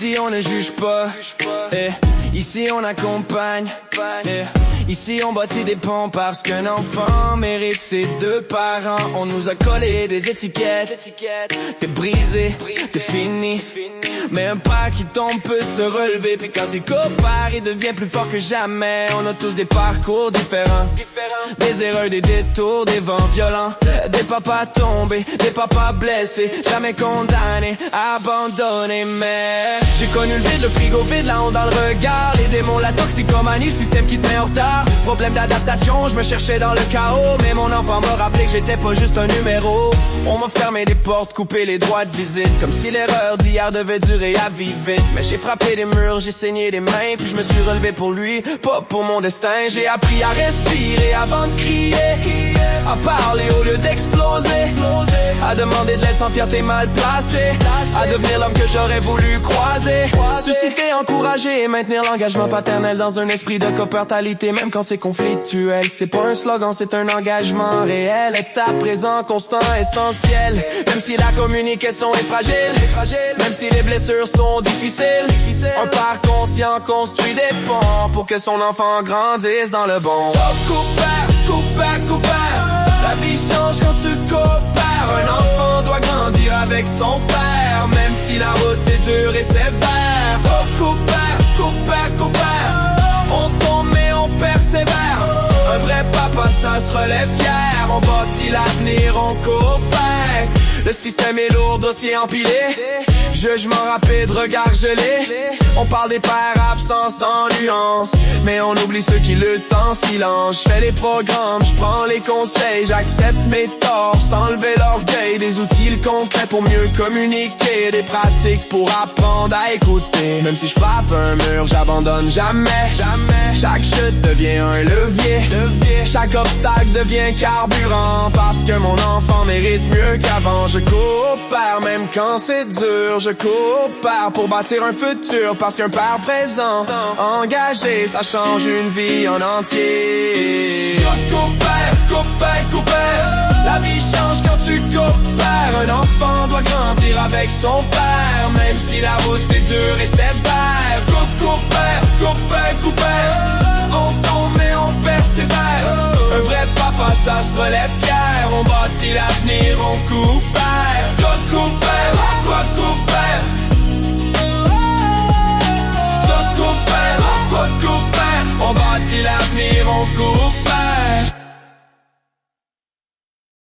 Ici on ne juge pas, ici on accompagne, ici on bâtit des ponts parce qu'un enfant mérite ses deux parents. On nous a collé des étiquettes, t'es brisé, t'es fini. Mais un pas qui tombe peut se relever, puis quand il compare, il devient plus fort que jamais. On a tous des parcours différents, des erreurs, des détours, des vents violents, des papas tombés, des papas blessés, jamais condamnés, abandonnés. Mais j'ai connu le vide, le frigo vide, la honte dans le regard, les démons, la toxicomanie, le système qui te met en retard. Problème d'adaptation, je me cherchais dans le chaos, mais mon enfant m'a rappelé que j'étais pas juste un numéro. On m'a fermé des portes, coupé les droits de visite, comme si l'erreur d'hier devait durer à vivre vite. Mais j'ai frappé des murs, j'ai saigné des mains, puis je me suis relevé pour lui, pas pour mon destin. J'ai appris à respirer avant de crier, à parler au lieu d'exploser, à demander de l'aide sans fierté mal placée, à devenir l'homme que j'aurais voulu croiser. Susciter, encourager et maintenir l'engagement paternel dans un esprit de coparentalité, même quand c'est conflictuel. C'est pas un slogan, c'est un engagement réel. Être à présent, constant, essentiel. Même si la communication est fragile, même si les blessures sont difficiles. Un père conscient construit des ponts pour que son enfant grandisse dans le bon. Coupère, la vie change quand tu coopères. Un enfant doit grandir avec son père, même si la route est dure et sévère. Coupère, on tombe mais on persévère. Un vrai papa, ça se relève fier. On bâtit l'avenir, on coopère. Le système est lourd, dossier empilé, jugement rapide, regard gelé. On parle des pères absents sans nuance, mais on oublie ceux qui luttent en silence. Je fais les programmes, je prends les conseils, j'accepte mes torts sans lever l'orgueil. Des outils concrets pour mieux communiquer, des pratiques pour apprendre à écouter. Même si je frappe un mur, j'abandonne jamais. Chaque chute devient un levier. Chaque obstacle devient carburant, parce que mon enfant mérite mieux qu'avant. Je coopère même quand c'est dur, je coopère pour bâtir un futur, parce qu'un père présent, engagé, ça change une vie en entier. Coopère, la vie change quand tu coopères. Un enfant doit grandir avec son père, même si la route est dure et sévère. Coopère, on tombe mais on persévère. Un vrai papa, ça se relève fier. On bâtit l'avenir, on coopère. Coopère, on bâtit l'avenir, on coopère.